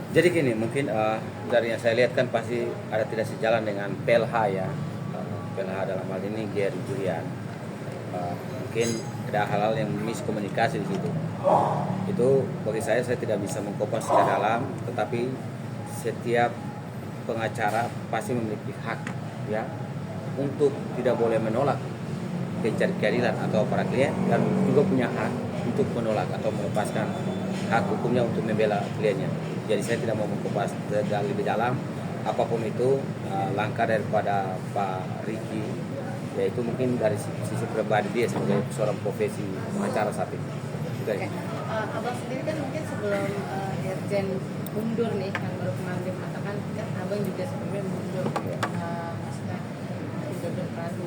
Jadi gini, mungkin dari yang saya lihat kan pasti ada tidak sejalan dengan PLH ya. PLH dalam hal ini Gary Julian. Mungkin ada hal-hal yang miskomunikasi di situ. Itu bagi saya tidak bisa mengkopas secara dalam, tetapi setiap pengacara pasti memiliki hak ya untuk tidak boleh menolak pencari keadilan atau para klien, dan juga punya hak untuk menolak atau melepaskan hak hukumnya untuk membela kliennya. Jadi saya tidak mau mengupas lebih dalam apapun itu langkah daripada Pak Ricky, yaitu mungkin dari sisi pribadi dia sebagai seorang profesi pengacara saat ini. Oke. Abang sendiri kan mungkin sebelum Irjen mundur nih, yang baru kemarin dia mengatakan kan abang juga sebelumnya mundur, maksudnya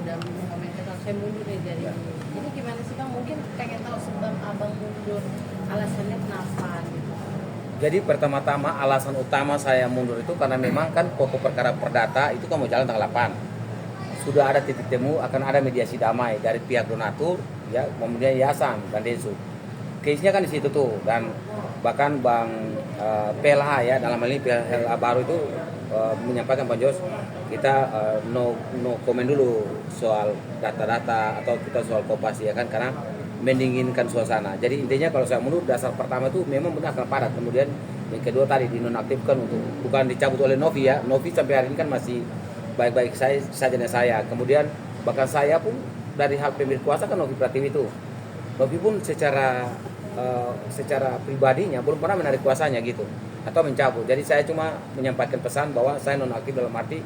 udah mengomentari kalau saya mundur nih dari ini. Jadi gimana sih bang? Mungkin pengen tahu sebab abang mundur, alasannya kenapa gitu. Jadi pertama-tama alasan utama saya mundur itu karena memang kan pokok perkara perdata itu kan mau jalan tanggal 8. Sudah ada titik temu akan ada mediasi damai dari pihak donatur ya, kemudian yayasan dan Densu. Case-nya kan di situ tuh, dan bahkan Bang PLH ya, dalam hal ini PLH baru itu menyampaikan Pak Jos, kita no komen dulu soal data-data atau kita soal kopasi ya kan, karena mendinginkan suasana. Jadi intinya kalau saya mundur, dasar pertama itu memang benar akan padat. Kemudian yang kedua tadi dinonaktifkan untuk bukan dicabut oleh Novi ya. Novi sampai hari ini kan masih baik-baik saja dengan saya. Kemudian bahkan saya pun dari hal pemilik kuasa kan Novi Pratiwi itu. Novi pun secara pribadinya belum pernah menarik kuasanya gitu atau mencabut. Jadi saya cuma menyampaikan pesan bahwa saya nonaktif dalam arti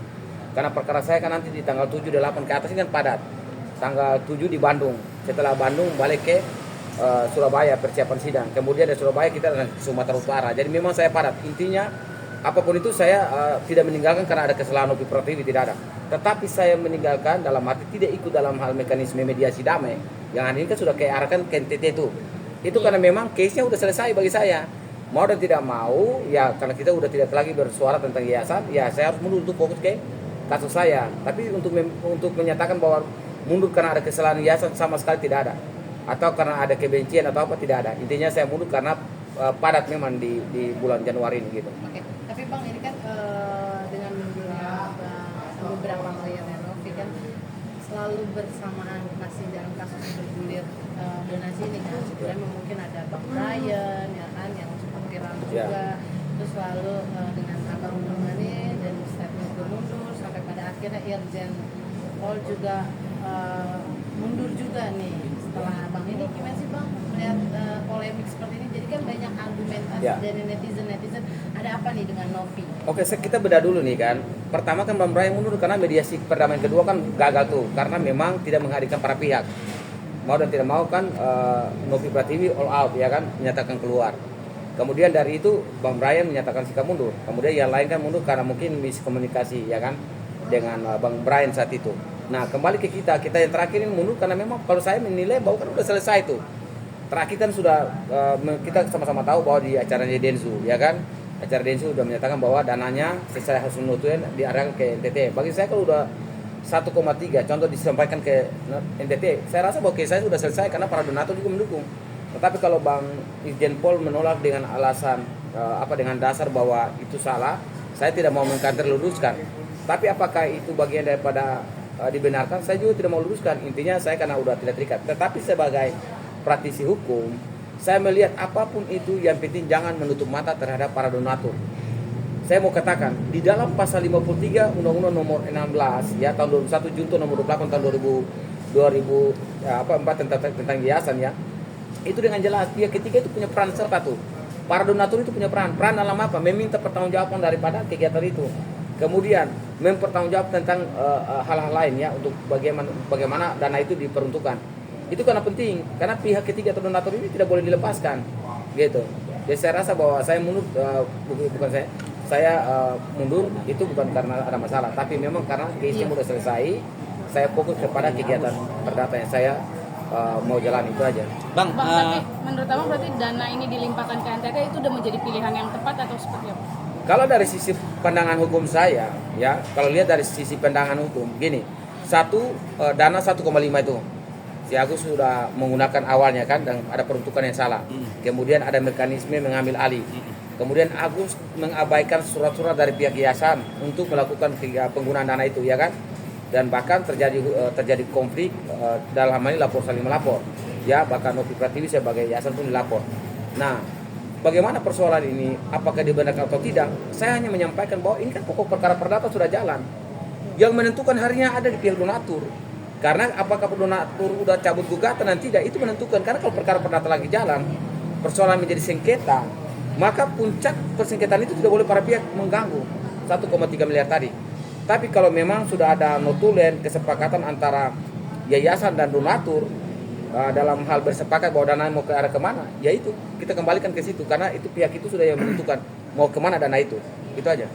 karena perkara saya kan nanti di tanggal 7 8 ke atas ini kan padat. Tanggal 7 di Bandung, setelah Bandung balik ke Surabaya persiapan sidang, kemudian dari Surabaya kita ke Sumatera Utara. Jadi memang saya padat. Intinya apapun itu saya tidak meninggalkan karena ada kesalahan Novi Pratiwi, tidak ada. Tetapi saya meninggalkan dalam arti tidak ikut dalam hal mekanisme mediasi damai yang hari ini kan sudah kearahkan ke NTT itu karena memang case-nya udah selesai bagi saya. Mau dan tidak mau ya, karena kita udah tidak lagi bersuara tentang yayasan, ya saya harus mundur untuk fokus ke kasus saya. Tapi untuk menyatakan bahwa mundur karena ada kesalahan yayasan sama sekali tidak ada, atau karena ada kebencian atau apa, tidak ada. Intinya saya mundur karena padat memang di bulan Januari ini gitu. Oke. Tapi bang ini kan dengan mundurnya beberapa klien Novi kan selalu bersamaan masih dalam kasus bergulir donasi ini kan, sebenarnya mungkin ada Bang Brian ya kan yang sempat viral juga, terus lalu dengan abang menemani dan statement mundur sampai pada akhirnya Irjen Paul juga mundur juga nih setelah abang. Ini gimana sih bang melihat polemik seperti ini? Jadi kan banyak argumentasi dari netizen ada apa nih dengan Novi? Oke, kita bedah dulu nih kan. Pertama kan Bang Brian mundur karena mediasi perdamaian kedua kan gagal tuh, karena memang tidak menghadirkan para pihak. Mau dan tidak mau kan Novi Pratiwi all out ya kan, menyatakan keluar. Kemudian dari itu Bang Brian menyatakan sikap mundur. Kemudian yang lain kan mundur karena mungkin miskomunikasi ya kan dengan Bang Brian saat itu. Nah kembali ke kita yang terakhir ini mundur karena memang kalau saya menilai bahwa kan udah selesai tuh. Terakhir kan sudah kita sama-sama tahu bahwa di acaranya Densu ya kan, acara Densu sudah menyatakan bahwa dananya sesuai hasil nutuin diarahkan ke NTT. Bagi saya kalau udah 1,3 contoh disampaikan ke NTT, saya rasa bahwa saya sudah selesai karena para donatur juga mendukung. Tetapi kalau Bang Irjen Paul menolak dengan alasan dengan dasar bahwa itu salah, saya tidak mau mengkanter luruskan. Tapi apakah itu bagian daripada dibenarkan, saya juga tidak mau luruskan. Intinya saya karena udah tidak terikat. Tetapi sebagai praktisi hukum, saya melihat apapun itu yang penting jangan menutup mata terhadap para donatur. Saya mau katakan di dalam pasal 53 Undang-Undang nomor 16 ya tahun 2001 Junto nomor 28 tahun 2004 tentang yayasan ya. Itu dengan jelas pihak ketiga itu punya peran serta tuh. Para donatur itu punya peran dalam apa? Meminta pertanggungjawaban daripada kegiatan itu. Kemudian mempertanggungjawab tentang hal-hal lain ya, untuk bagaimana dana itu diperuntukkan. Itu karena penting, karena pihak ketiga atau donatur ini tidak boleh dilepaskan gitu. Jadi saya rasa bahwa saya mundur bukan saya mundur itu bukan karena ada masalah, tapi memang karena case-nya sudah selesai. Saya fokus kepada kegiatan perdata yang saya mau jalan itu aja. Bang, tapi menurut abang berarti dana ini dilimpahkan ke NTT itu udah menjadi pilihan yang tepat atau seperti apa? Kalau dari sisi pandangan hukum saya, ya, kalau lihat dari sisi pandangan hukum, gini, dana 1,5 itu, si Agus sudah menggunakan awalnya kan, dan ada peruntukan yang salah. Kemudian ada mekanisme mengambil alih. Kemudian Agus mengabaikan surat-surat dari pihak yayasan untuk melakukan penggunaan dana itu, ya kan? Dan bahkan terjadi konflik dalam hal ini lapor saling melapor. Ya, bahkan Novi Pratiwi sebagai yayasan pun dilapor. Nah, bagaimana persoalan ini? Apakah dibenarkan atau tidak? Saya hanya menyampaikan bahwa ini kan pokok perkara perdata sudah jalan. Yang menentukan harinya ada di pihak donatur. Karena apakah donatur udah cabut gugatan dan tidak, itu menentukan. Karena kalau perkara perdata lagi jalan, persoalan menjadi sengketa, maka puncak persengketaan itu tidak boleh para pihak mengganggu 1,3 miliar tadi. Tapi kalau memang sudah ada notulen kesepakatan antara yayasan dan donatur dalam hal bersepakat bahwa dana mau ke arah kemana, ya itu kita kembalikan ke situ karena itu pihak itu sudah yang menentukan mau kemana dana itu aja.